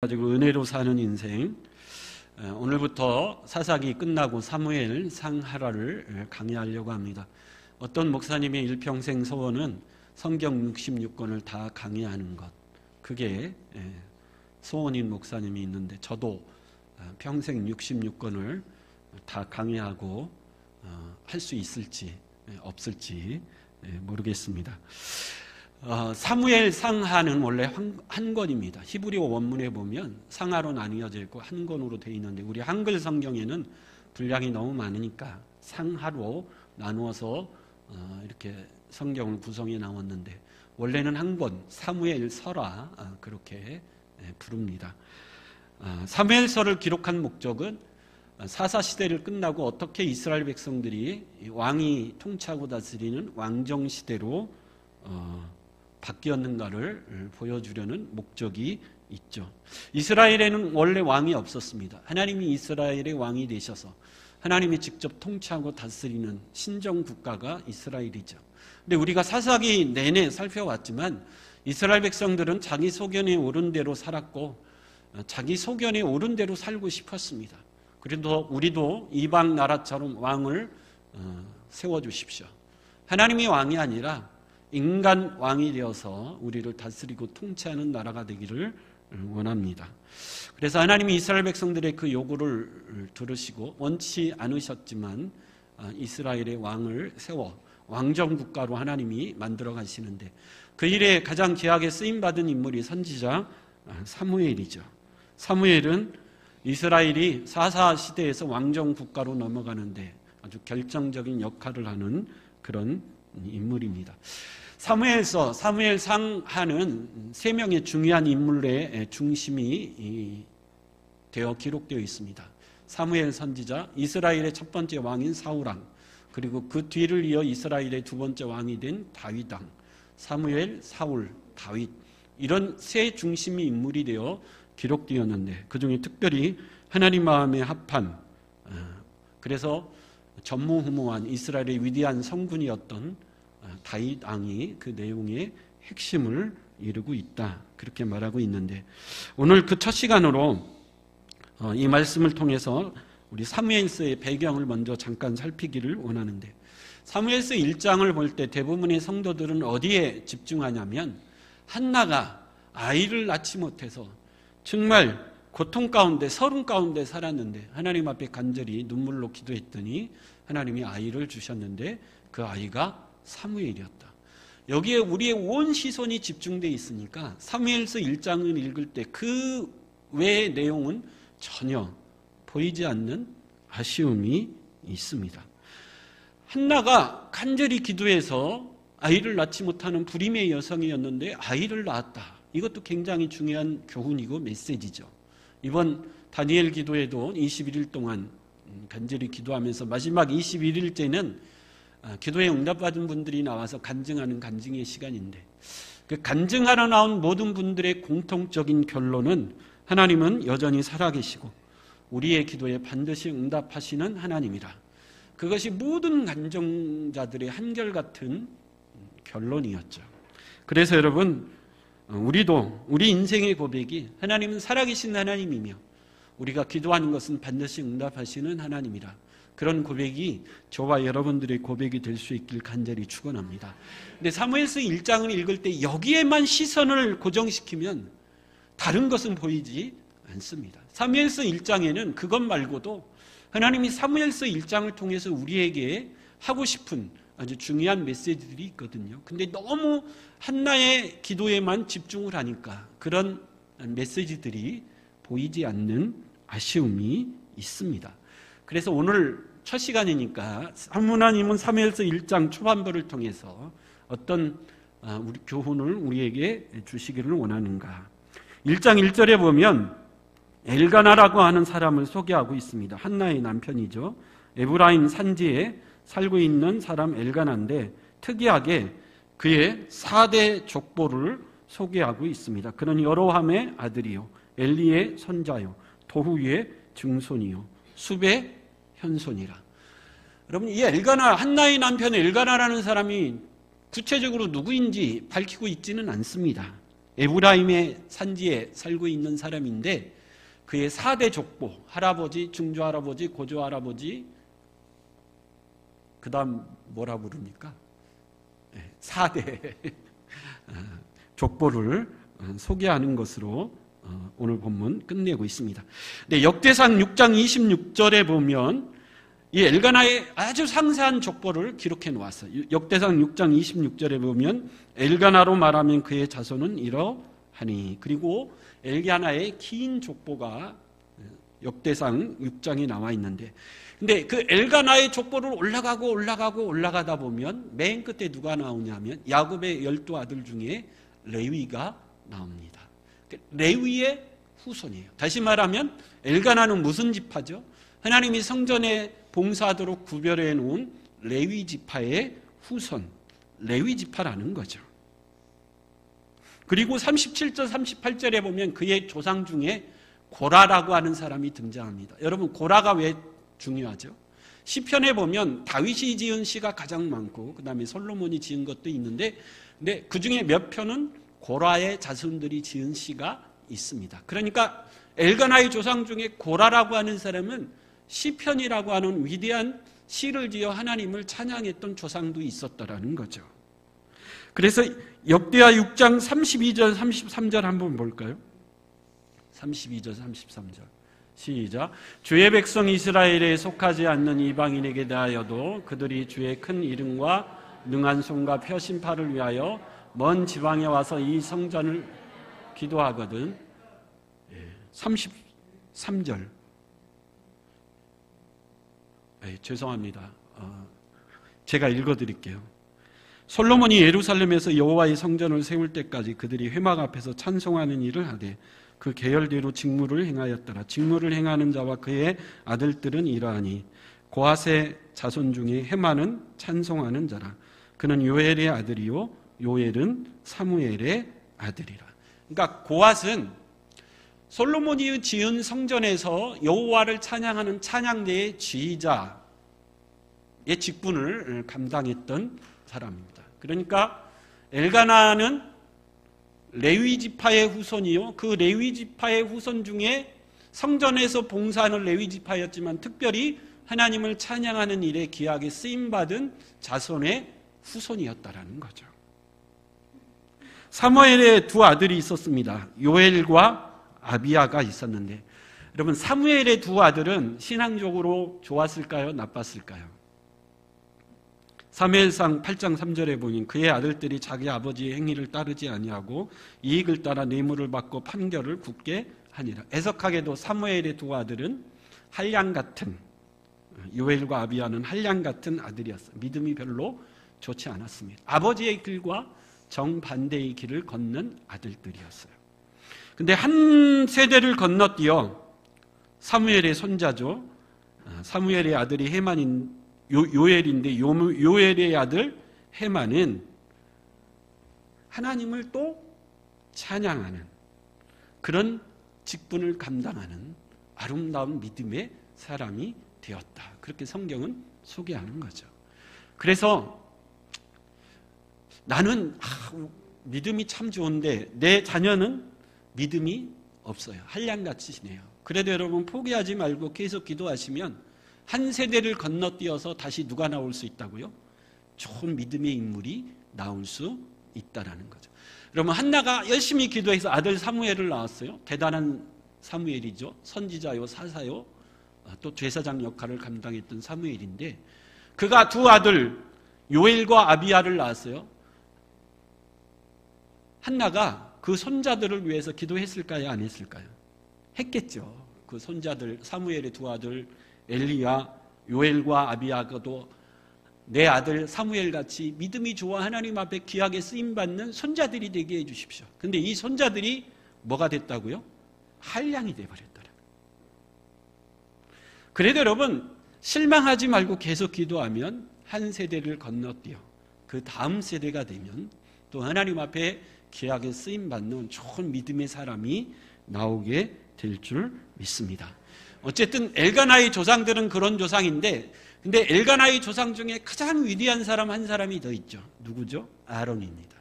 가지고 은혜로 사는 인생, 오늘부터 사사기 끝나고 사무엘 상하라를 강의하려고 합니다. 어떤 목사님의 일평생 소원은 성경 66권을 다 강의하는 것, 그게 소원인 목사님이 있는데 저도 평생 66권을 다 강의하고 할 수 있을지 없을지 모르겠습니다. 사무엘 상하는 원래 한 권입니다. 히브리어 원문에 보면 상하로 나뉘어져 있고 한 권으로 되어 있는데 우리 한글 성경에는 분량이 너무 많으니까 상하로 나누어서 이렇게 성경을 구성해 나왔는데 원래는 한 권, 사무엘서라 그렇게 부릅니다. 사무엘서를 기록한 목적은 사사시대를 끝나고 어떻게 이스라엘 백성들이 왕이 통치하고 다스리는 왕정시대로 바뀌었는가를 보여주려는 목적이 있죠. 이스라엘에는 원래 왕이 없었습니다. 하나님이 이스라엘의 왕이 되셔서 하나님이 직접 통치하고 다스리는 신정국가가 이스라엘이죠. 근데 우리가 사사기 내내 살펴왔지만 이스라엘 백성들은 자기 소견에 옳은 대로 살았고 자기 소견에 옳은 대로 살고 싶었습니다. 그래도 우리도 이방 나라처럼 왕을 세워주십시오. 하나님이 왕이 아니라 인간 왕이 되어서 우리를 다스리고 통치하는 나라가 되기를 원합니다. 그래서 하나님이 이스라엘 백성들의 그 요구를 들으시고 원치 않으셨지만 이스라엘의 왕을 세워 왕정국가로 하나님이 만들어 가시는데 그 일에 가장 귀하게 쓰임받은 인물이 선지자 사무엘이죠. 사무엘은 이스라엘이 사사시대에서 왕정국가로 넘어가는데 아주 결정적인 역할을 하는 그런 인물입니다. 사무엘서, 사무엘 상하는 세 명의 중요한 인물의 중심이 되어 기록되어 있습니다. 사무엘 선지자, 이스라엘의 첫 번째 왕인 사울왕, 그리고 그 뒤를 이어 이스라엘의 두 번째 왕이 된 다윗왕, 사무엘, 사울, 다윗, 이런 세 중심이 인물이 되어 기록되었는데 그 중에 특별히 하나님 마음에 합한, 그래서 전무후무한 이스라엘의 위대한 성군이었던 다윗 왕이 그 내용의 핵심을 이루고 있다, 그렇게 말하고 있는데 오늘 그 첫 시간으로 이 말씀을 통해서 우리 사무엘서의 배경을 먼저 잠깐 살피기를 원하는데 사무엘서 1장을 볼 때 대부분의 성도들은 어디에 집중하냐면 한나가 아이를 낳지 못해서 정말 고통 가운데 서름 가운데 살았는데 하나님 앞에 간절히 눈물로 기도했더니 하나님이 아이를 주셨는데 그 아이가 사무엘이었다. 여기에 우리의 온 시선이 집중되어 있으니까 사무엘서 1장을 읽을 때 그 외의 내용은 전혀 보이지 않는 아쉬움이 있습니다. 한나가 간절히 기도해서 아이를 낳지 못하는 불임의 여성이었는데 아이를 낳았다. 이것도 굉장히 중요한 교훈이고 메시지죠. 이번 다니엘 기도에도 21일 동안 간절히 기도하면서 마지막 21일째는 기도에 응답받은 분들이 나와서 간증하는 간증의 시간인데 그 간증하러 나온 모든 분들의 공통적인 결론은 하나님은 여전히 살아계시고 우리의 기도에 반드시 응답하시는 하나님이라. 그것이 모든 간증자들의 한결같은 결론이었죠. 그래서 여러분, 우리도 우리 인생의 고백이 하나님은 살아계신 하나님이며 우리가 기도하는 것은 반드시 응답하시는 하나님이라. 그런 고백이 저와 여러분들의 고백이 될 수 있길 간절히 축원합니다. 근데 사무엘서 1장을 읽을 때 여기에만 시선을 고정시키면 다른 것은 보이지 않습니다. 사무엘서 1장에는 그것 말고도 하나님이 사무엘서 1장을 통해서 우리에게 하고 싶은 아주 중요한 메시지들이 있거든요. 근데 너무 한나의 기도에만 집중을 하니까 그런 메시지들이 보이지 않는 아쉬움이 있습니다. 그래서 오늘 첫 시간이니까 하나님은 사무엘서 1장 초반부를 통해서 어떤 우리 교훈을 우리에게 주시기를 원하는가. 1장 1절에 보면 엘가나라고 하는 사람을 소개하고 있습니다. 한나의 남편이죠. 에브라임 산지에 살고 있는 사람 엘가나인데 특이하게 그의 4대 족보를 소개하고 있습니다. 그는 여로함의 아들이요, 엘리의 손자요, 도후의 증손이요, 숲의 현손이라. 여러분, 이 엘가나, 한나의 남편 엘가나라는 사람이 구체적으로 누구인지 밝히고 있지는 않습니다. 에브라임의 산지에 살고 있는 사람인데 그의 4대 족보, 할아버지, 중조할아버지, 고조할아버지, 그 다음 뭐라 부릅니까? 4대 족보를 소개하는 것으로 오늘 본문 끝내고 있습니다. 네, 역대상 6장 26절에 보면 이 엘가나의 아주 상세한 족보를 기록해 놓았어요. 역대상 6장 26절에 보면 엘가나로 말하면 그의 자손은 이러하니, 그리고 엘가나의 긴 족보가 역대상 6장에 나와 있는데, 근데 그 엘가나의 족보를 올라가다 보면 맨 끝에 누가 나오냐면 야곱의 12아들 중에 레위가 나옵니다. 레위의 후손이에요. 다시 말하면 엘가나는 무슨 지파죠? 하나님이 성전에 봉사하도록 구별해 놓은 레위 지파의 후손, 레위 지파라는 거죠. 그리고 37절, 38절에 보면 그의 조상 중에 고라라고 하는 사람이 등장합니다. 여러분, 고라가 왜 중요하죠? 시편에 보면 다윗이 지은 시가 가장 많고 그 다음에 솔로몬이 지은 것도 있는데, 근데 그 중에 몇 편은 고라의 자손들이 지은 시가 있습니다. 그러니까 엘가나의 조상 중에 고라라고 하는 사람은 시편이라고 하는 위대한 시를 지어 하나님을 찬양했던 조상도 있었다라는 거죠. 그래서 역대하 6장 32절 33절 한번 볼까요? 32절 33절 시작. 주의 백성 이스라엘에 속하지 않는 이방인에게 대하여도 그들이 주의 큰 이름과 능한 손과 펴신 팔을 위하여 먼 지방에 와서 이 성전을 기도하거든. 33절. 죄송합니다. 제가 읽어드릴게요. 솔로몬이 예루살렘에서 여호와의 성전을 세울 때까지 그들이 회막 앞에서 찬송하는 일을 하되 그 계열대로 직무를 행하였더라. 직무를 행하는 자와 그의 아들들은 이러하니 고핫의 자손 중에 헤만은 찬송하는 자라. 그는 요엘의 아들이요 요엘은 사무엘의 아들이라. 그러니까 고핫은 솔로몬이 지은 성전에서 여호와를 찬양하는 찬양대의 지휘자의 직분을 감당했던 사람입니다. 그러니까 엘가나는 레위 지파의 후손이요, 그 레위 지파의 후손 중에 성전에서 봉사하는 레위 지파였지만 특별히 하나님을 찬양하는 일에 귀하게 쓰임받은 자손의 후손이었다라는 거죠. 사무엘의 두 아들이 있었습니다. 요엘과 아비야가 있었는데, 여러분, 사무엘의 두 아들은 신앙적으로 좋았을까요? 나빴을까요? 사무엘상 8장 3절에 보니 그의 아들들이 자기 아버지의 행위를 따르지 아니하고 이익을 따라 뇌물을 받고 판결을 굳게 하니라. 애석하게도 사무엘의 두 아들은 한량 같은, 요엘과 아비야는 한량 같은 아들이었어요. 믿음이 별로 좋지 않았습니다. 아버지의 길과 정반대의 길을 걷는 아들들이었어요. 근데 한 세대를 건너뛰어 사무엘의 손자죠. 사무엘의 아들이 요엘인데 요엘의 아들 헤만은 하나님을 또 찬양하는 그런 직분을 감당하는 아름다운 믿음의 사람이 되었다. 그렇게 성경은 소개하는 거죠. 그래서 나는 믿음이 참 좋은데 내 자녀는 믿음이 없어요. 한량같이 지내요. 그래도 여러분 포기하지 말고 계속 기도하시면 한 세대를 건너뛰어서 다시 누가 나올 수 있다고요? 좋은 믿음의 인물이 나올 수 있다라는 거죠. 여러분, 한나가 열심히 기도해서 아들 사무엘을 낳았어요. 대단한 사무엘이죠. 선지자요, 사사요, 또 제사장 역할을 감당했던 사무엘인데, 그가 두 아들 요엘과 아비야를 낳았어요. 한나가 그 손자들을 위해서 기도했을까요? 안 했을까요? 했겠죠. 그 손자들, 사무엘의 두 아들 엘리야, 요엘과 아비야가도 내 아들 사무엘같이 믿음이 좋아 하나님 앞에 귀하게 쓰임받는 손자들이 되게 해주십시오. 근데 이 손자들이 뭐가 됐다고요? 한량이 돼버렸더라고요. 그래도 여러분, 실망하지 말고 계속 기도하면 한 세대를 건너뛰어 그 다음 세대가 되면 또 하나님 앞에 귀하게 쓰임받는 좋은 믿음의 사람이 나오게 될 줄 믿습니다. 어쨌든 엘가나의 조상들은 그런 조상인데, 근데 엘가나의 조상 중에 가장 위대한 사람 한 사람이 더 있죠. 누구죠? 아론입니다.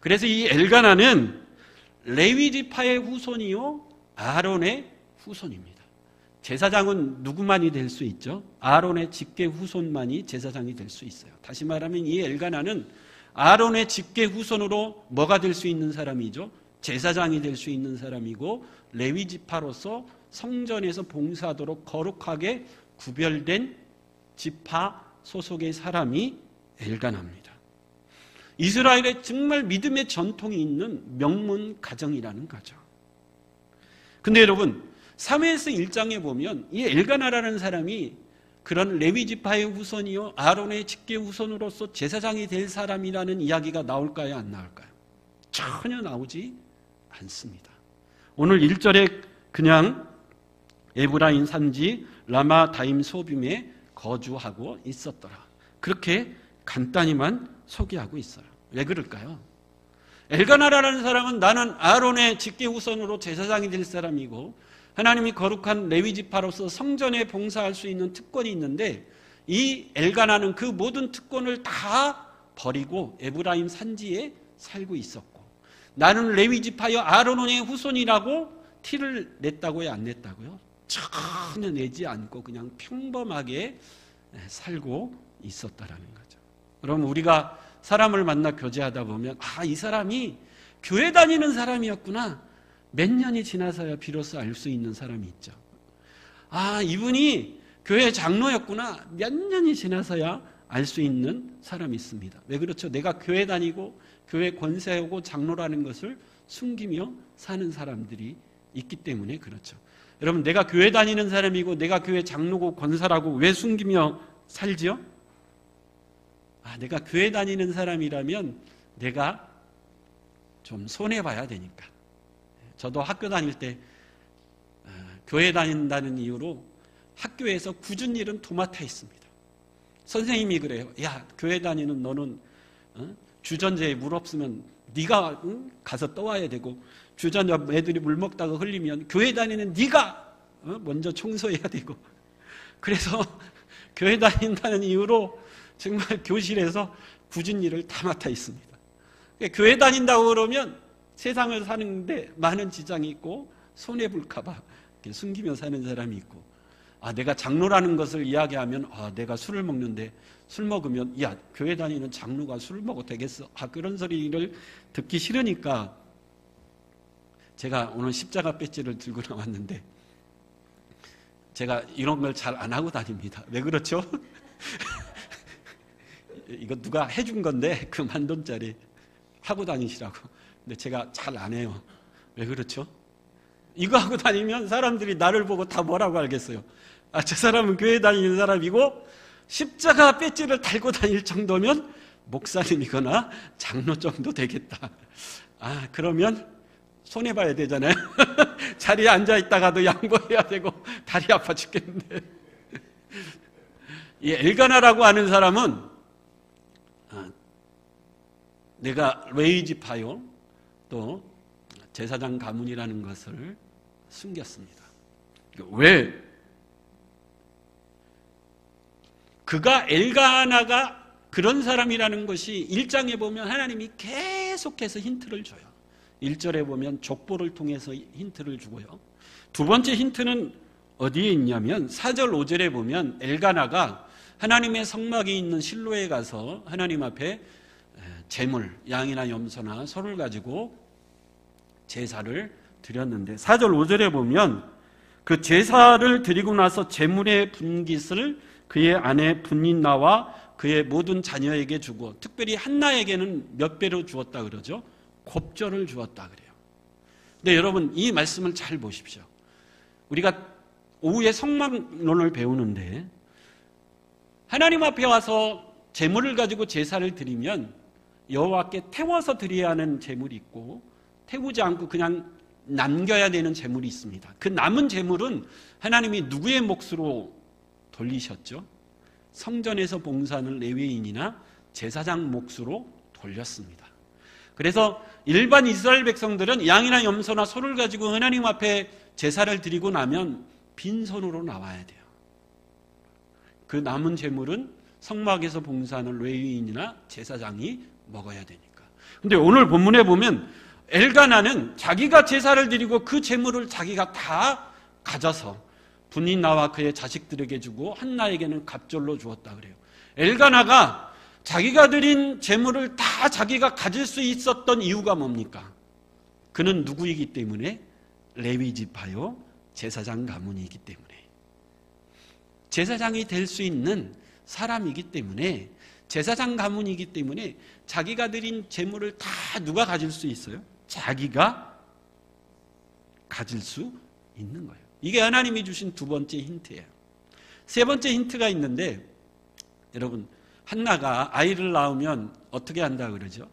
그래서 이 엘가나는 레위 지파의 후손이요 아론의 후손입니다. 제사장은 누구만이 될 수 있죠? 아론의 직계 후손만이 제사장이 될 수 있어요. 다시 말하면 이 엘가나는 아론의 직계 후손으로 뭐가 될 수 있는 사람이죠? 제사장이 될 수 있는 사람이고 레위 지파로서 성전에서 봉사하도록 거룩하게 구별된 지파 소속의 사람이 엘가나입니다. 이스라엘에 정말 믿음의 전통이 있는 명문 가정이라는 거죠. 근데 여러분 사무엘서 1장에 보면 이 엘가나라는 사람이 그런 레위 지파의 후손이요 아론의 직계 후손으로서 제사장이 될 사람이라는 이야기가 나올까요? 안 나올까요? 전혀 나오지 않습니다. 오늘 1절에 그냥 에브라임 산지 라마다임 소빔에 거주하고 있었더라. 그렇게 간단히만 소개하고 있어요. 왜 그럴까요? 엘가나라는 사람은 나는 아론의 직계 후손으로 제사장이 될 사람이고 하나님이 거룩한 레위 지파로서 성전에 봉사할 수 있는 특권이 있는데 이 엘가나는 그 모든 특권을 다 버리고 에브라임 산지에 살고 있었고 나는 레위 지파여 아론의 후손이라고 티를 냈다고요? 안 냈다고요? 전혀 내지 않고 그냥 평범하게 살고 있었다라는 거죠. 그럼 우리가 사람을 만나 교제하다 보면 이 사람이 교회 다니는 사람이었구나. 몇 년이 지나서야 비로소 알 수 있는 사람이 있죠. 이분이 교회 장로였구나. 몇 년이 지나서야 알 수 있는 사람이 있습니다. 왜 그렇죠? 내가 교회 다니고 교회 권세하고 장로라는 것을 숨기며 사는 사람들이 있기 때문에 그렇죠. 여러분 내가 교회 다니는 사람이고 내가 교회 장로고 권사라고 왜 숨기며 살지요? 내가 교회 다니는 사람이라면 내가 좀 손해봐야 되니까. 저도 학교 다닐 때 교회 다닌다는 이유로 학교에서 굳은 일은 도맡아 있습니다. 선생님이 그래요. 야, 교회 다니는 너는 주전자에 물 없으면 네가 가서 떠와야 되고 주전자 애들이 물 먹다가 흘리면 교회 다니는 네가 먼저 청소해야 되고 그래서 교회 다닌다는 이유로 정말 교실에서 굳은 일을 다 맡아 있습니다. 교회 다닌다고 그러면 세상을 사는데 많은 지장이 있고 손해볼까 봐 숨기며 사는 사람이 있고 내가 장로라는 것을 이야기하면 내가 술을 먹는데 술 먹으면 야 교회 다니는 장로가 술을 먹어도 되겠어? 그런 소리를 듣기 싫으니까 제가 오늘 십자가 배지를 들고 나왔는데 제가 이런 걸 잘 안 하고 다닙니다. 왜 그렇죠? 이거 누가 해준 건데 그 $10,000짜리 하고 다니시라고. 근데 제가 잘 안 해요. 왜 그렇죠? 이거 하고 다니면 사람들이 나를 보고 다 뭐라고 알겠어요? 저 사람은 교회 다니는 사람이고 십자가 배지를 달고 다닐 정도면 목사님이거나 장로 정도 되겠다. 그러면 손해봐야 되잖아요. 자리에 앉아있다가도 양보해야 되고 다리 아파 죽겠는데. 이 엘가나라고 하는 사람은 내가 레위 지파요 또 제사장 가문이라는 것을 숨겼습니다. 왜? 그가 엘가나가 그런 사람이라는 것이 1장에 보면 하나님이 계속해서 힌트를 줘요. 1절에 보면 족보를 통해서 힌트를 주고요. 두 번째 힌트는 어디에 있냐면 4절 5절에 보면 엘가나가 하나님의 성막이 있는 실로에 가서 하나님 앞에 제물, 양이나 염소나 소를 가지고 제사를 드렸는데 4절 5절에 보면 그 제사를 드리고 나서 제물의 분깃을 그의 아내 분닌나와 그의 모든 자녀에게 주고 특별히 한나에게는 몇 배로 주었다 그러죠? 곱절을 주었다 그래요. 근데 여러분 이 말씀을 잘 보십시오. 우리가 오후에 성막론을 배우는데 하나님 앞에 와서 제물을 가지고 제사를 드리면 여호와께 태워서 드려야 하는 제물이 있고 태우지 않고 그냥 남겨야 되는 제물이 있습니다. 그 남은 제물은 하나님이 누구의 몫으로 돌리셨죠? 성전에서 봉사하는 레위인이나 제사장 몫으로 돌렸습니다. 그래서 일반 이스라엘 백성들은 양이나 염소나 소를 가지고 하나님 앞에 제사를 드리고 나면 빈손으로 나와야 돼요. 그 남은 제물은 성막에서 봉사하는 레위인이나 제사장이 먹어야 되니까. 근데 오늘 본문에 보면 엘가나는 자기가 제사를 드리고 그 제물을 자기가 다 가져서 분이나와 그의 자식들에게 주고 한나에게는 갑절로 주었다 그래요. 엘가나가 자기가 드린 제물을 다 자기가 가질 수 있었던 이유가 뭡니까? 그는 누구이기 때문에? 레위 지파요 제사장 가문이기 때문에, 제사장이 될 수 있는 사람이기 때문에, 제사장 가문이기 때문에 자기가 드린 제물을 다 누가 가질 수 있어요? 자기가 가질 수 있는 거예요. 이게 하나님이 주신 두 번째 힌트예요. 세 번째 힌트가 있는데, 여러분, 한나가 아이를 낳으면 어떻게 한다 그러죠?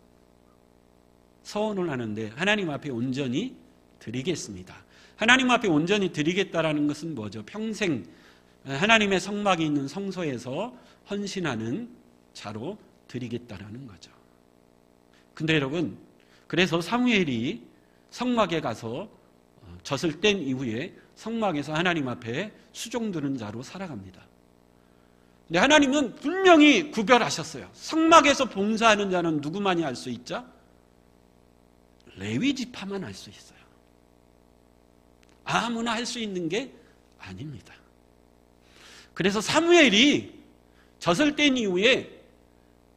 서원을 하는데 하나님 앞에 온전히 드리겠습니다. 하나님 앞에 온전히 드리겠다라는 것은 뭐죠? 평생 하나님의 성막이 있는 성소에서 헌신하는 자로 드리겠다라는 거죠. 근데 여러분, 그래서 사무엘이 성막에 가서 젖을 뗀 이후에 성막에서 하나님 앞에 수종 드는 자로 살아갑니다. 근데 하나님은 분명히 구별하셨어요. 성막에서 봉사하는 자는 누구만이 할 수 있죠? 레위 지파만 할 수 있어요. 아무나 할 수 있는 게 아닙니다. 그래서 사무엘이 젖을 뗀 이후에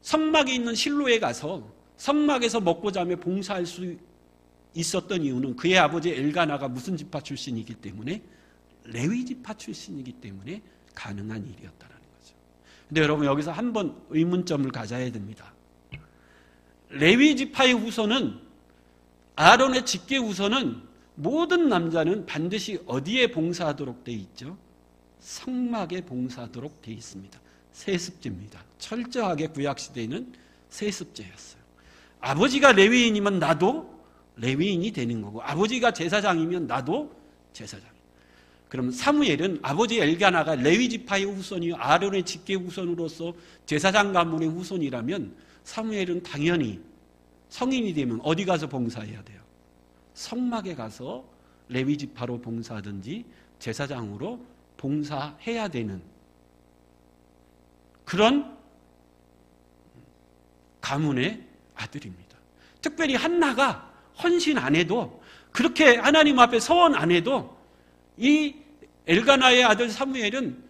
성막이 있는 실로에 가서 성막에서 먹고 자며 봉사할 수 있었던 이유는 그의 아버지 엘가나가 무슨 지파 출신이기 때문에? 레위 지파 출신이기 때문에 가능한 일이었다는 거죠. 근데 여러분, 여기서 한번 의문점을 가져야 됩니다. 레위 지파의 후손은, 아론의 직계 후손은 모든 남자는 반드시 어디에 봉사하도록 되어 있죠? 성막에 봉사하도록 되어 있습니다. 세습제입니다. 철저하게 구약시대에는 세습제였어요. 아버지가 레위인이면 나도 레위인이 되는 거고, 아버지가 제사장이면 나도 제사장. 그럼 사무엘은 아버지 엘가나가 레위 지파의 후손이요 아론의 직계 후손으로서 제사장 가문의 후손이라면, 사무엘은 당연히 성인이 되면 어디 가서 봉사해야 돼요? 성막에 가서 레위 지파로 봉사하든지 제사장으로 봉사해야 되는 그런 가문의 아들입니다. 특별히 한나가 헌신 안 해도, 그렇게 하나님 앞에 서원 안 해도, 이 엘가나의 아들 사무엘은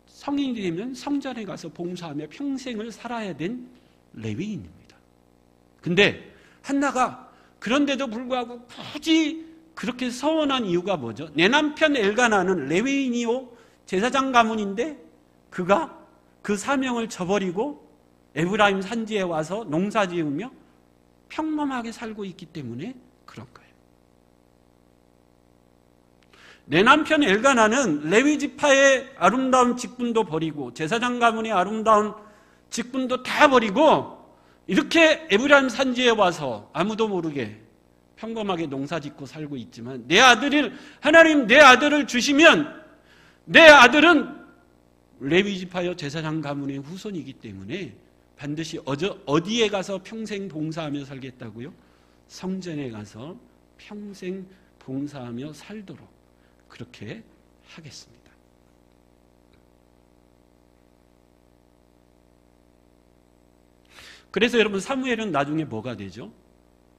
성인이 되면 성전에 가서 봉사하며 평생을 살아야 된 레위인입니다. 근데 한나가 그런데도 불구하고 굳이 그렇게 서원한 이유가 뭐죠? 내 남편 엘가나는 레위인이요 제사장 가문인데 그가 그 사명을 저버리고 에브라임 산지에 와서 농사 지으며 평범하게 살고 있기 때문에 그런 거예요. 내 남편 엘가나는 레위 지파의 아름다운 직분도 버리고 제사장 가문의 아름다운 직분도 다 버리고 이렇게 에브라임 산지에 와서 아무도 모르게 평범하게 농사 짓고 살고 있지만, 하나님 내 아들을 주시면 내 아들은 레위 지파여 제사장 가문의 후손이기 때문에 반드시 어디에 가서 평생 봉사하며 살겠다고요? 성전에 가서 평생 봉사하며 살도록 그렇게 하겠습니다. 그래서 여러분, 사무엘은 나중에 뭐가 되죠?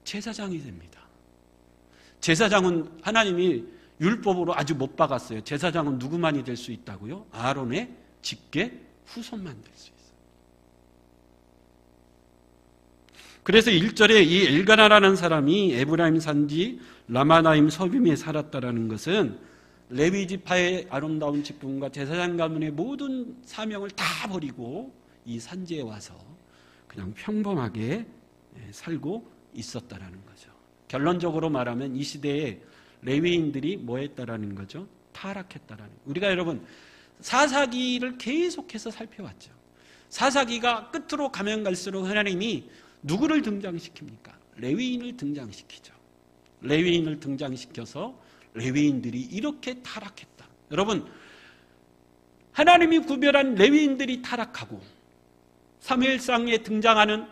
제사장이 됩니다. 제사장은 하나님이 율법으로 아주 못 박았어요. 제사장은 누구만이 될 수 있다고요? 아론의 직계 후손만 될 수 있어요. 그래서 1절에 이 엘가나라는 사람이 에브라임 산지 라마나임 서빔에 살았다라는 것은 레위 지파의 아름다운 직분과 제사장 가문의 모든 사명을 다 버리고 이 산지에 와서 그냥 평범하게 살고 있었다라는 거죠. 결론적으로 말하면 이 시대에 레위인들이 뭐 했다라는 거죠? 타락했다라는 거죠. 우리가 여러분 사사기를 계속해서 살펴왔죠. 사사기가 끝으로 가면 갈수록 하나님이 누구를 등장시킵니까? 레위인을 등장시키죠. 레위인을 등장시켜서 레위인들이 이렇게 타락했다. 여러분, 하나님이 구별한 레위인들이 타락하고 사무엘상에 등장하는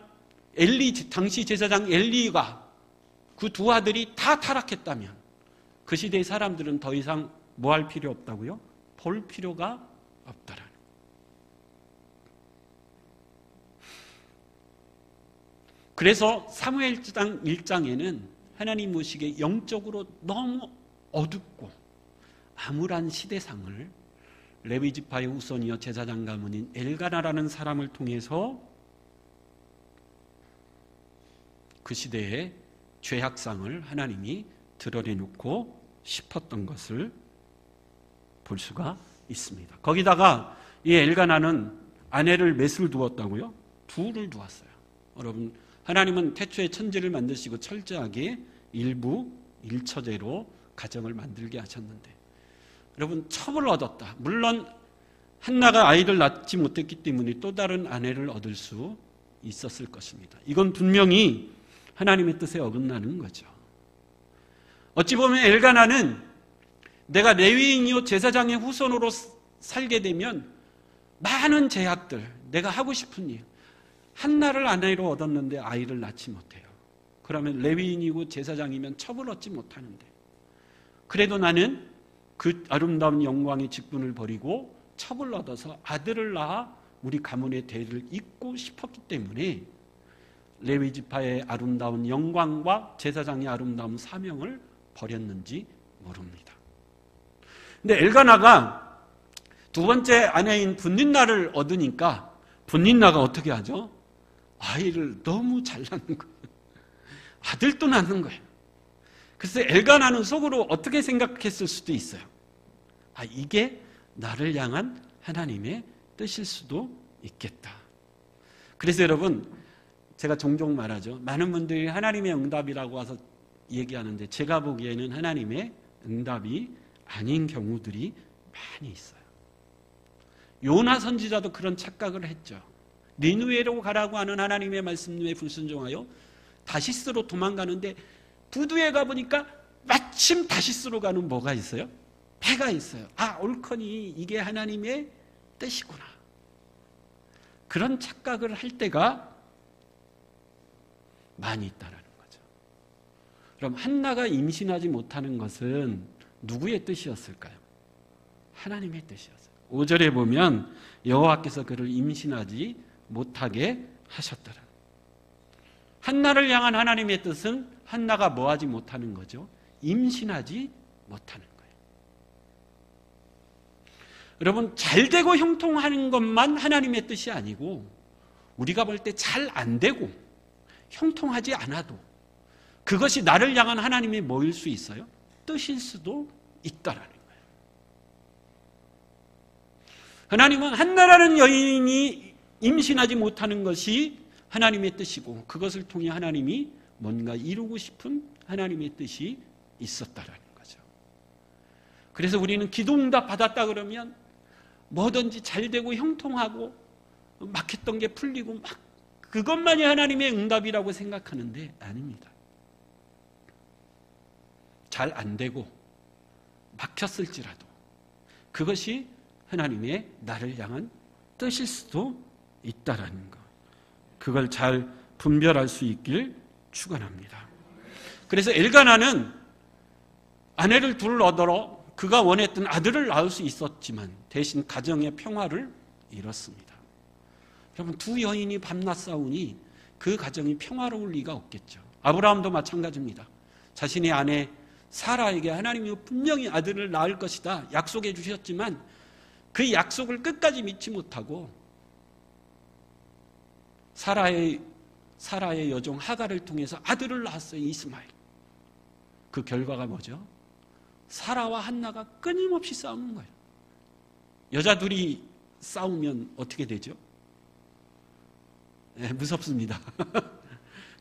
당시 제사장 엘리가 그 두 아들이 다 타락했다면 그 시대의 사람들은 더 이상 뭐 할 필요 없다고요? 볼 필요가 없다라는. 그래서 사무엘상 1장에는 하나님 모시기에 영적으로 너무 어둡고 암울한 시대상을 레위 지파의 후손이여 제사장 가문인 엘가나라는 사람을 통해서 그 시대의 죄악상을 하나님이 드러내놓고 싶었던 것을 볼 수가 있습니다. 거기다가 이 엘가나는 아내를 몇을 두었다고요? 둘을 두었어요. 여러분, 하나님은 태초에 천지를 만드시고 철저하게 일부 일처제로 가정을 만들게 하셨는데, 여러분, 첩을 얻었다. 물론 한나가 아이를 낳지 못했기 때문에 또 다른 아내를 얻을 수 있었을 것입니다. 이건 분명히 하나님의 뜻에 어긋나는 거죠. 어찌 보면 엘가나는 내가 레위인이요 제사장의 후손으로 살게 되면 많은 제약들, 내가 하고 싶은 일, 한나를 아내로 얻었는데 아이를 낳지 못해요. 그러면 레위인이고 제사장이면 첩을 얻지 못하는데, 그래도 나는 그 아름다운 영광의 직분을 버리고 첩을 얻어서 아들을 낳아 우리 가문의 대를 잇고 싶었기 때문에 레위 지파의 아름다운 영광과 제사장의 아름다운 사명을 버렸는지 모릅니다. 근데 엘가나가 두 번째 아내인 분닌나를 얻으니까 분닌나가 어떻게 하죠? 아이를 너무 잘 낳는 거예요. 아들도 낳는 거예요. 그래서 엘가나는 속으로 어떻게 생각했을 수도 있어요. 아, 이게 나를 향한 하나님의 뜻일 수도 있겠다. 그래서 여러분, 제가 종종 말하죠. 많은 분들이 하나님의 응답이라고 와서 얘기하는데 제가 보기에는 하나님의 응답이 아닌 경우들이 많이 있어요. 요나 선지자도 그런 착각을 했죠. 니느웨로 가라고 하는 하나님의 말씀에 불순종하여 다시스로 도망가는데 부두에 가보니까 마침 다시스로 가는 뭐가 있어요? 배가 있어요. 아, 옳거니 이게 하나님의 뜻이구나. 그런 착각을 할 때가 많이 있다는 거죠. 그럼 한나가 임신하지 못하는 것은 누구의 뜻이었을까요? 하나님의 뜻이었어요. 5절에 보면 여호와께서 그를 임신하지 못하게 하셨더라. 한나를 향한 하나님의 뜻은 한나가 뭐하지 못하는 거죠? 임신하지 못하는 거예요. 여러분, 잘되고 형통하는 것만 하나님의 뜻이 아니고 우리가 볼 때 잘 안 되고 형통하지 않아도 그것이 나를 향한 하나님의 뭐일 수 있어요? 뜻일 수도 있다라는 거예요. 하나님은 한나라는 여인이 임신하지 못하는 것이 하나님의 뜻이고 그것을 통해 하나님이 뭔가 이루고 싶은 하나님의 뜻이 있었다라는 거죠. 그래서 우리는 기도응답 받았다 그러면 뭐든지 잘되고 형통하고 막혔던 게 풀리고 막 그것만이 하나님의 응답이라고 생각하는데 아닙니다. 잘 안 되고 막혔을지라도 그것이 하나님의 나를 향한 뜻일 수도 있다라는 것. 그걸 잘 분별할 수 있길 축원합니다. 그래서 엘가나는 아내를 둘 얻으러 그가 원했던 아들을 낳을 수 있었지만 대신 가정의 평화를 잃었습니다. 여러분, 두 여인이 밤낮 싸우니 그 가정이 평화로울 리가 없겠죠. 아브라함도 마찬가지입니다. 자신의 아내 사라에게 하나님이 분명히 아들을 낳을 것이다 약속해 주셨지만 그 약속을 끝까지 믿지 못하고 사라의 여종 하갈을 통해서 아들을 낳았어요. 이스마엘. 그 결과가 뭐죠? 사라와 한나가 끊임없이 싸우는 거예요. 여자 둘이 싸우면 어떻게 되죠? 네, 무섭습니다.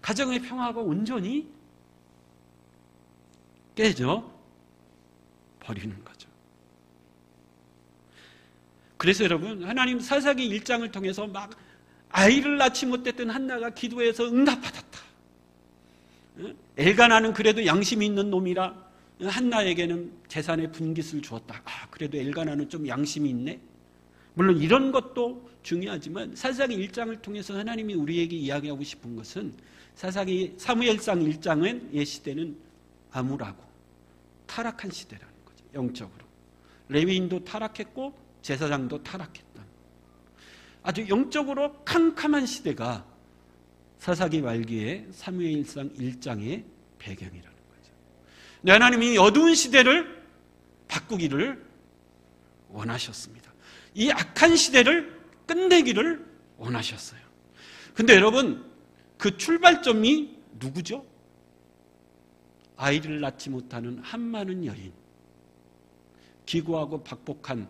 가정의 평화가 온전히 깨져 버리는 거죠. 그래서 여러분, 하나님 사사기 1장을 통해서 막 아이를 낳지 못했던 한나가 기도해서 응답받았다. 엘가나는 그래도 양심이 있는 놈이라 한나에게는 재산의 분깃을 주었다. 아, 그래도 엘가나는 좀 양심이 있네. 물론 이런 것도 중요하지만 사사기 1장을 통해서 하나님이 우리에게 이야기하고 싶은 것은 사무엘상 1장의 시대는 암울하고 타락한 시대라는 거죠. 영적으로. 레위인도 타락했고 제사장도 타락했다. 아주 영적으로 캄캄한 시대가 사사기 말기에 사무엘상 1장에 배경이라는 거죠. 근데 하나님이 어두운 시대를 바꾸기를 원하셨습니다. 이 악한 시대를 끝내기를 원하셨어요. 근데 여러분, 그 출발점이 누구죠? 아이를 낳지 못하는 한많은 여인, 기구하고 박복한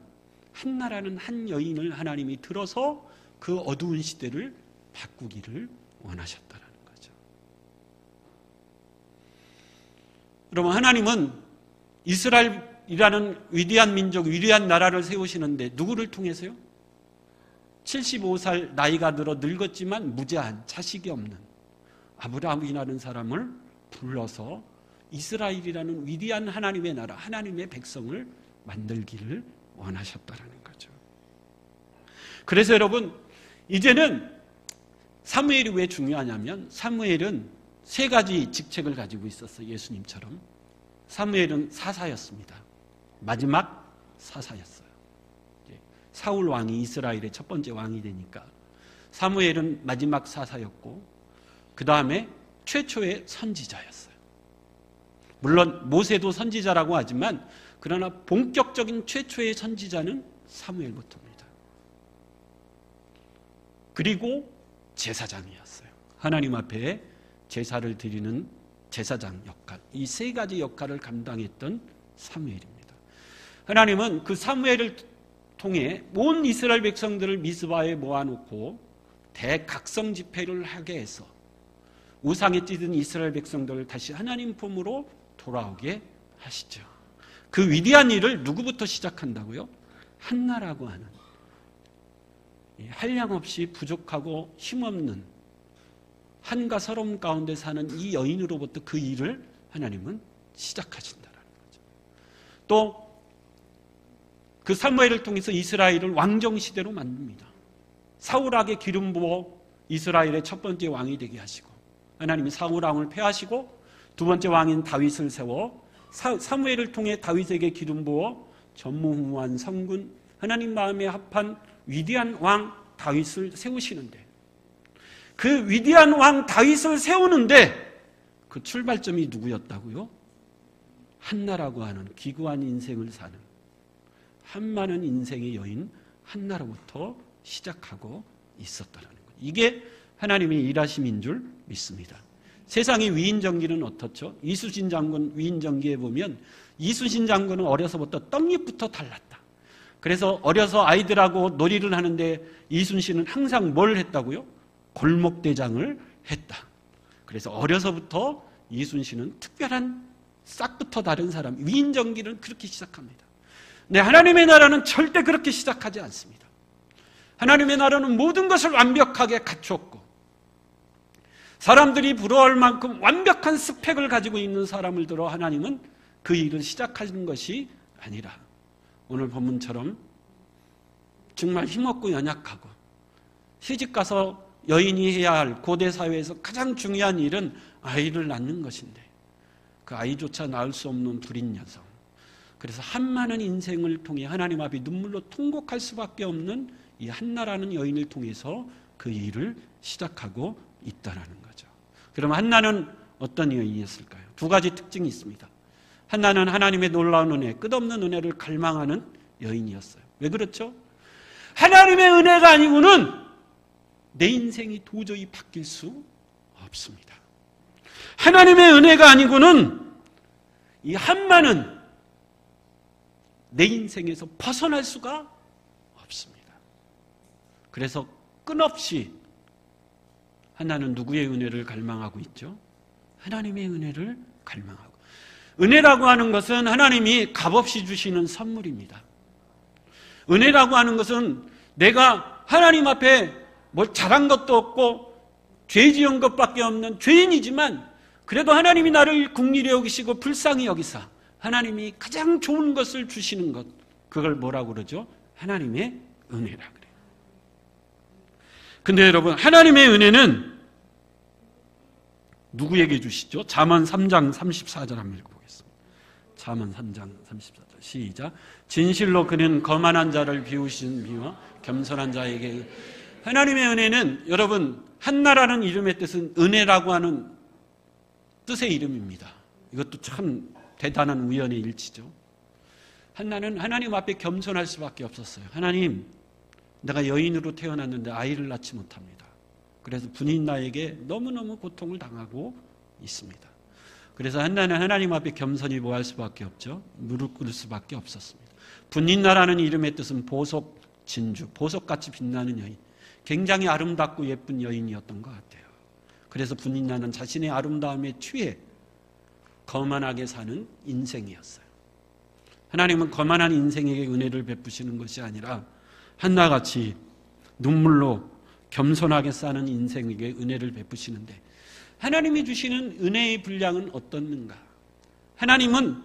한나라는 한 여인을 하나님이 들어서 그 어두운 시대를 바꾸기를 원하셨다는 거죠. 여러분, 하나님은 이스라엘이라는 위대한 민족, 위대한 나라를 세우시는데 누구를 통해서요? 75살 나이가 들어 늙었지만 무죄한, 자식이 없는 아브라함이라는 사람을 불러서 이스라엘이라는 위대한 하나님의 나라, 하나님의 백성을 만들기를 원하셨다라는 거죠. 그래서 여러분, 이제는 사무엘이 왜 중요하냐면 사무엘은 세 가지 직책을 가지고 있었어요. 예수님처럼. 사무엘은 사사였습니다. 마지막 사사였어요. 사울 왕이 이스라엘의 첫 번째 왕이 되니까 사무엘은 마지막 사사였고, 그 다음에 최초의 선지자였어요. 물론 모세도 선지자라고 하지만 그러나 본격적인 최초의 선지자는 사무엘부터입니다. 그리고 제사장이었어요. 하나님 앞에 제사를 드리는 제사장 역할, 이 세 가지 역할을 감당했던 사무엘입니다. 하나님은 그 사무엘을 통해 온 이스라엘 백성들을 미스바에 모아놓고 대각성 집회를 하게 해서 우상에 찌든 이스라엘 백성들을 다시 하나님 품으로 돌아오게 하시죠. 그 위대한 일을 누구부터 시작한다고요? 한나라고 하는 한량없이 부족하고 힘없는 한과 서러움 가운데 사는 이 여인으로부터 그 일을 하나님은 시작하신다는 거죠. 또 그 사무엘을 통해서 이스라엘을 왕정시대로 만듭니다. 사울에게 기름 부어 이스라엘의 첫 번째 왕이 되게 하시고, 하나님이 사울 왕을 폐하시고 두 번째 왕인 다윗을 세워 사무엘을 통해 다윗에게 기름 부어 전무후무한 성군, 하나님 마음에 합한 위대한 왕 다윗을 세우시는데, 그 위대한 왕 다윗을 세우는데 그 출발점이 누구였다고요? 한나라고 하는 기구한 인생을 사는 한많은 인생의 여인 한나라부터 시작하고 있었다는 거예요. 이게 하나님의 일하심인 줄 믿습니다. 세상의 위인전기는 어떻죠? 이순신 장군 위인전기에 보면 이순신 장군은 어려서부터 떡잎부터 달랐다. 그래서 어려서 아이들하고 놀이를 하는데 이순신은 항상 뭘 했다고요? 골목대장을 했다. 그래서 어려서부터 이순신은 특별한 싹부터 다른 사람, 위인전기는 그렇게 시작합니다. 네, 하나님의 나라는 절대 그렇게 시작하지 않습니다. 하나님의 나라는 모든 것을 완벽하게 갖췄고 사람들이 부러워할 만큼 완벽한 스펙을 가지고 있는 사람을 들어 하나님은 그 일을 시작하는 것이 아니라 오늘 본문처럼 정말 힘없고 연약하고 시집가서 여인이 해야 할 고대 사회에서 가장 중요한 일은 아이를 낳는 것인데 그 아이조차 낳을 수 없는 불인 여성, 그래서 한많은 인생을 통해 하나님 앞에 눈물로 통곡할 수밖에 없는 이 한나라는 여인을 통해서 그 일을 시작하고 있다라는 거죠. 그럼 한나는 어떤 여인이었을까요? 두 가지 특징이 있습니다. 한나는 하나님의 놀라운 은혜, 끝없는 은혜를 갈망하는 여인이었어요. 왜 그렇죠? 하나님의 은혜가 아니고는 내 인생이 도저히 바뀔 수 없습니다. 하나님의 은혜가 아니고는 이 한나는 내 인생에서 벗어날 수가 없습니다. 그래서 끊없이 하나는 누구의 은혜를 갈망하고 있죠? 하나님의 은혜를 갈망하고. 은혜라고 하는 것은 하나님이 값없이 주시는 선물입니다. 은혜라고 하는 것은 내가 하나님 앞에 뭘 잘한 것도 없고 죄 지은 것밖에 없는 죄인이지만 그래도 하나님이 나를 긍휼히 여기시고 불쌍히 여기사 하나님이 가장 좋은 것을 주시는 것, 그걸 뭐라고 그러죠? 하나님의 은혜라 그래요. 근데 여러분, 하나님의 은혜는 누구에게 주시죠? 잠언 3장 34절 한번 읽어보겠습니다. 잠언 3장 34절 시작. 진실로 그는 거만한 자를 비우신 비와 겸손한 자에게. 하나님의 은혜는 여러분, 한나라는 이름의 뜻은 은혜라고 하는 뜻의 이름입니다. 이것도 참 대단한 우연의 일치죠. 한나는 하나님 앞에 겸손할 수밖에 없었어요. 하나님, 내가 여인으로 태어났는데 아이를 낳지 못합니다. 그래서 분인나에게 너무너무 고통을 당하고 있습니다. 그래서 한나는 하나님 앞에 겸손히 뭐 할 수밖에 없죠? 무릎 꿇을 수밖에 없었습니다. 분인나라는 이름의 뜻은 보석 진주, 보석같이 빛나는 여인, 굉장히 아름답고 예쁜 여인이었던 것 같아요. 그래서 분인나는 자신의 아름다움에 취해 거만하게 사는 인생이었어요. 하나님은 거만한 인생에게 은혜를 베푸시는 것이 아니라 한나같이 눈물로 겸손하게 사는 인생에게 은혜를 베푸시는데, 하나님이 주시는 은혜의 분량은 어떻는가? 하나님은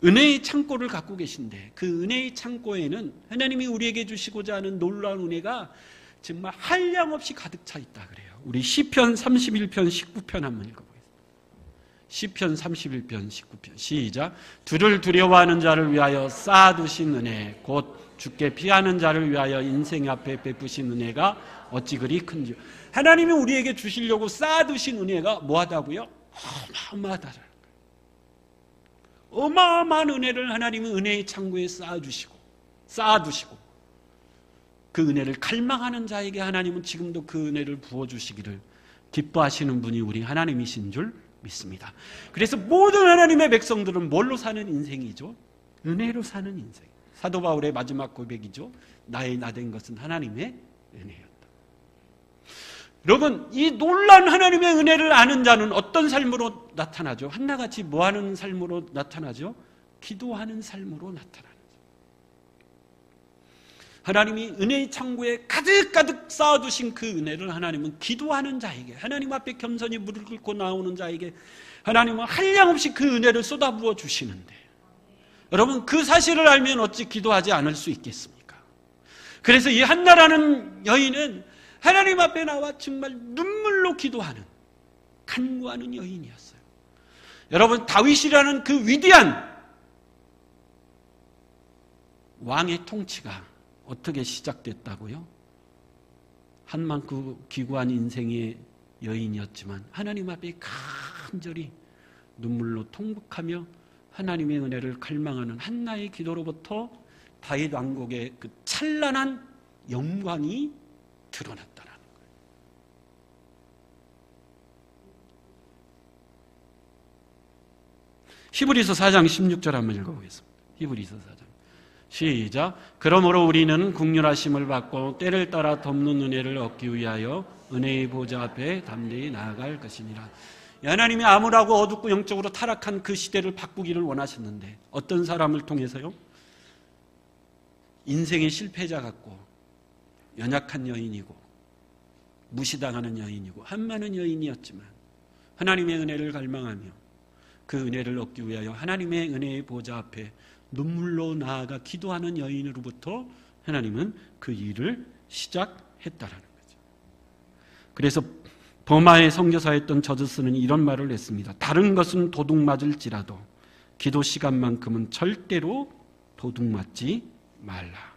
은혜의 창고를 갖고 계신데, 그 은혜의 창고에는 하나님이 우리에게 주시고자 하는 놀라운 은혜가 정말 한량없이 가득 차 있다 그래요. 우리 시편 31편 19편 한번 읽어보겠습니다. 시편 31편 19편 시작. 주를 두려워하는 자를 위하여 쌓아두신 은혜, 곧 주께 피하는 자를 위하여 인생 앞에 베푸신 은혜가 어찌 그리 큰지요. 하나님이 우리에게 주시려고 쌓아두신 은혜가 뭐하다고요? 어마어마하다라는 거예요. 어마어마한 은혜를 하나님은 은혜의 창고에 쌓아두시고 그 은혜를 갈망하는 자에게 하나님은 지금도 그 은혜를 부어주시기를 기뻐하시는 분이 우리 하나님이신 줄 믿습니다. 그래서 모든 하나님의 백성들은 뭘로 사는 인생이죠? 은혜로 사는 인생. 사도 바울의 마지막 고백이죠. 나의 나 된 것은 하나님의 은혜였다. 여러분, 이 놀라운 하나님의 은혜를 아는 자는 어떤 삶으로 나타나죠? 한나같이 뭐하는 삶으로 나타나죠? 기도하는 삶으로 나타나죠. 하나님이 은혜의 창고에 가득가득 쌓아두신 그 은혜를 하나님은 기도하는 자에게, 하나님 앞에 겸손히 무릎 꿇고 나오는 자에게 하나님은 한량없이 그 은혜를 쏟아부어 주시는데, 여러분, 그 사실을 알면 어찌 기도하지 않을 수 있겠습니까? 그래서 이 한나라는 여인은 하나님 앞에 나와 정말 눈물로 기도하는, 간구하는 여인이었어요. 여러분, 다윗이라는 그 위대한 왕의 통치가 어떻게 시작됐다고요? 한만큼 기구한 인생의 여인이었지만 하나님 앞에 간절히 눈물로 통곡하며 하나님의 은혜를 갈망하는 한나의 기도로부터 다윗 왕국의 그 찬란한 영광이 드러났다라는 거예요. 히브리서 4장 16절 한번 읽어보겠습니다. 히브리서 4장 시작. 그러므로 우리는 긍휼하심을 받고 때를 따라 덮는 은혜를 얻기 위하여 은혜의 보좌 앞에 담대히 나아갈 것이니라. 하나님이 암울하고 어둡고 영적으로 타락한 그 시대를 바꾸기를 원하셨는데, 어떤 사람을 통해서요? 인생의 실패자 같고 연약한 여인이고 무시당하는 여인이고 한많은 여인이었지만 하나님의 은혜를 갈망하며 그 은혜를 얻기 위하여 하나님의 은혜의 보좌 앞에 눈물로 나아가 기도하는 여인으로부터 하나님은 그 일을 시작했다라는 거죠. 그래서 버마의 선교사에 있던 저즈스는 이런 말을 했습니다. 다른 것은 도둑맞을지라도 기도 시간만큼은 절대로 도둑맞지 말라.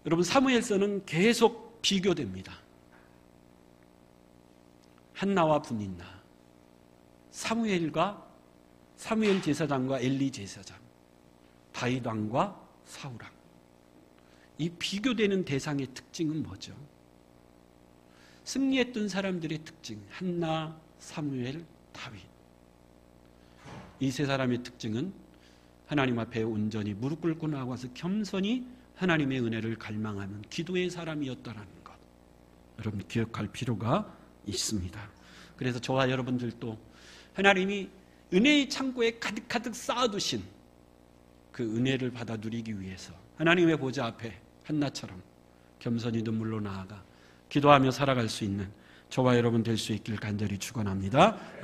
여러분, 사무엘서는 계속 비교됩니다. 한나와 분인나, 사무엘 제사장과 엘리 제사장, 다윗 왕과 사울 왕. 이 비교되는 대상의 특징은 뭐죠? 승리했던 사람들의 특징, 한나, 사무엘, 다윗. 이 세 사람의 특징은 하나님 앞에 온전히 무릎 꿇고 나와서 겸손히 하나님의 은혜를 갈망하는 기도의 사람이었다라는 것, 여러분 기억할 필요가 있습니다. 그래서 저와 여러분들도 하나님이 은혜의 창고에 가득가득 쌓아두신 그 은혜를 받아 누리기 위해서 하나님의 보좌 앞에 한나처럼 겸손히 눈물로 나아가 기도하며 살아갈 수 있는 저와 여러분 될 수 있길 간절히 축원합니다.